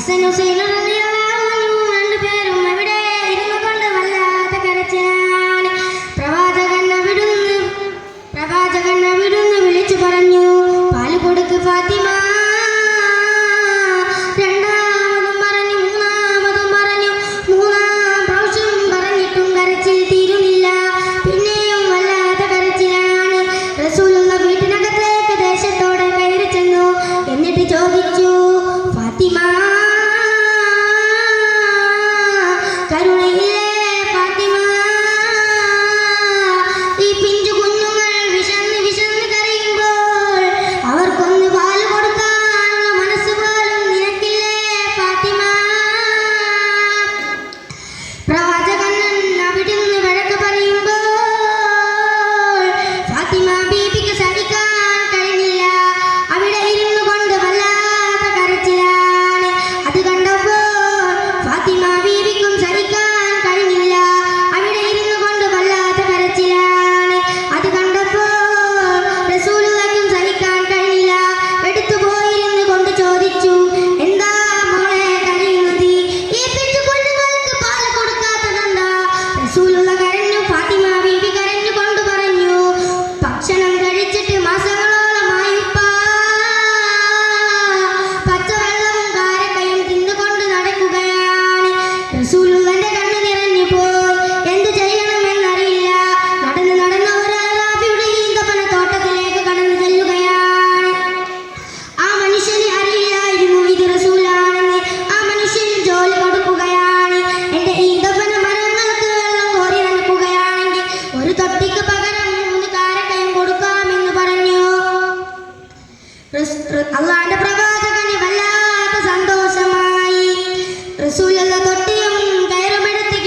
ഹസൻ ഹുസൈൻ രണ്ടുപേരും എവിടെ ഇരുന്നു കൊണ്ട് വല്ലാത്ത കരച്ചിലാണ്. പ്രവാചകൻ അവിടുന്ന് വിളിച്ചു പറഞ്ഞു, പാല് കൊടുക്ക് ഫാത്തിമ. രണ്ടാമതും പറഞ്ഞു, മൂന്നാമതും പറഞ്ഞു, മൂന്നാം പ്രാവശ്യം പറഞ്ഞിട്ടും കരച്ചിൽ തീരുന്നില്ല. പിന്നെയും വല്ലാത്ത കരച്ചിലാണ്. റസൂലുള്ള വീട്ടിനകത്തേക്ക് ദേശത്തോടെ കയറി ചെന്നു. എന്നിട്ട് ചോദിച്ചു, ഫാത്തിമ കരുണയില്ലേ ഫാത്തിമ? ഈ പിഞ്ചു കുഞ്ഞുങ്ങൾ വിശന്ന് കരയുമ്പോൾ അവർക്കൊന്ന് പാല് കൊടുക്കാനുള്ള മനസ്സ് പോലും നിനക്കില്ലേ ഫാത്തിമ? പ്രവാചകൻ അവിടുന്ന് വഴക്ക് പറയുമ്പോൾ ഫാത്തിമ ബീബിക്ക് സഹിക്കാൻ കഴിഞ്ഞില്ല. അവിടെ ഇരുന്നു കൊണ്ട് വല്ലാത്ത കരച്ചിലാണ്. അത് കണ്ടപ്പോൾ ഫാത്തിമ ബീബിക്കും സഹിക്കാൻ കഴിഞ്ഞില്ല. അവിടെ ഇരുന്നു കൊണ്ട് വല്ലാത്ത കരച്ചിലാണ്. അത് കണ്ടപ്പോൾ റസൂലുള്ളാഹിക്കും സഹിക്കാൻ കഴിഞ്ഞില്ല. എടുത്തു പോയിരുന്നു കൊണ്ട് ചോദിച്ചു, എന്താ മോളെ കരയുന്നത്? ഈ പിഞ്ചു കുഞ്ഞുങ്ങൾക്ക് പാൽ കൊടുക്കാത്തതെന്താ? റസൂലുള്ള കരഞ്ഞു. ഫാത്തിമ ബീബി കരഞ്ഞു കൊണ്ട് പറഞ്ഞു, ഭക്ഷണം കഴിച്ചിട്ട് മാസങ്ങളോളമായി ഉപ്പാ. പച്ചവെള്ളവും കാരക്കയും തിന്നുകൊണ്ട് നടക്കുകയാണ്. റസൂലുള്ളാഹിന്റെ കണ്ണ് നിറഞ്ഞു പോയി. എന്ത് ചെയ്യണമെന്നറിയില്ല. നടന്ന് ഒരു അറാബിയുടെ ഈന്തപ്പന തോട്ടത്തിലേക്ക് കടന്നു ചെല്ലുകയാണ്. ആ മനുഷ്യന് അറിയില്ലായിരുന്നു ഇത് റസൂലാണെന്ന്. ആ മനുഷ്യന് ജോലി കൊടുക്കുകയാണ്. എന്റെ ഈന്തപ്പന മരങ്ങൾക്ക് വെള്ളം കോരി നനക്കുകയാണെങ്കിൽ ഒരു തൊട്ടിക്ക് പകരം 3 കാരക്കയും കൊടുക്കാമെന്ന് പറഞ്ഞു. അള്ളാന്റെ പ്രവാചകന് വല്ലാത്ത സന്തോഷമായി. റസൂലുള്ള തൊട്ടിയും കയറുമെടുത്ത്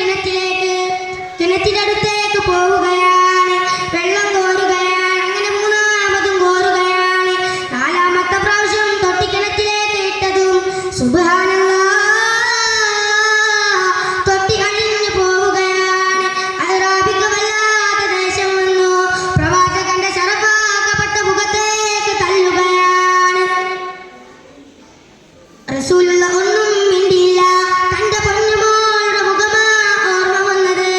കിണറ്റിനടുത്തേക്ക് പോവുകയാണ്. വെള്ളം കോരുകയാണ്. അങ്ങനെ മൂന്നാമതും കോരുകയാണ്. 4ാമത്തെ പ്രാവശ്യം തൊട്ടി കിണറ്റിലേക്ക് ഇട്ടതും സുബ്ഹാനല്ലാഹ്, തൊട്ടി അഴിഞ്ഞു പോവുകയാണ്. അറാബിക്ക് വല്ലാത്ത ദേഷ്യം വന്നു. പ്രവാചകന്റെ ശറഫാക്കപ്പെട്ട മുഖത്തേക്ക് തല്ലുകയാണ്. റസൂലുള്ള ഒന്നും മിണ്ടിയില്ല. തന്റെ പൊന്നുമോളുടെ മുഖമാ ഓർമ്മ വന്നത്.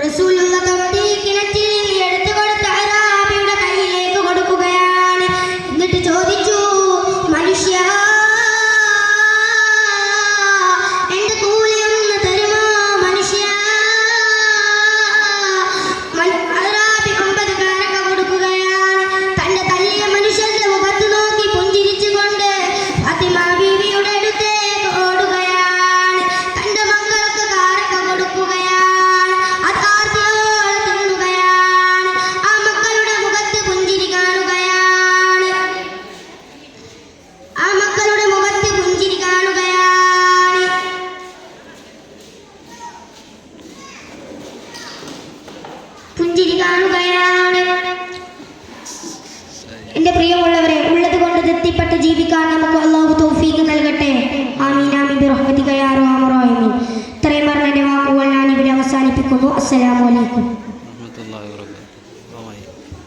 റസൂലുള്ള തൊട്ടി കിണറ്റിൽ നിന്ന് എടുത്തു കൊടുത്ത അറാബിയുടെ കയ്യിലേക്ക് കൊടുക്കുകയാണ്. എന്നിട്ട് ചോദിച്ചു, മനുഷ്യ, എന്റെ കൂലിയൊന്ന് തരുമോ മനുഷ്യ? അറാബി 9 കാരക്ക കൊടുക്കുകയാണ്. തന്റെ തല്ലിയ മനുഷ്യന്റെ മുഖത്ത് നോക്കി പുഞ്ചിരിച്ചുകൊണ്ട് ഫാത്തിമ ബീവിയുടെ അടുത്തേക്ക് ഓടുകയാണ്. തന്റെ മക്കൾക്ക് കാരക്ക കൊടുക്കുകയാണ്. അത് ആർത്തിയോടെ തിന്നുകയാണ്. ആ മക്കളുടെ മുഖത്ത് പുഞ്ചിരി കാണുകയാണ്. ആ മക്കളുടെ മുഖത്ത് പുഞ്ചിരി കാണുകയാണ്. പുഞ്ചിരി കാണുകയാണ്. എന്റെ പ്രിയമുള്ളവരെ, ഉള്ളത് കൊണ്ട് തൃപ്തിപ്പെട്ട് ജീവിക്കാൻ നമുക്ക് അല്ലാഹു തൗഫീഖ് നൽകട്ടെ. ആമീൻ ആമീൻ ബിറഹ്മതിക യാ അർഹമർ റഹീമീൻ. ഇത്രയും പറഞ്ഞ വാക്കുകൾ ഞാൻ ഇവിടെ അവസാനിപ്പിക്കുന്നു. അസ്സലാമു അലൈക്കും.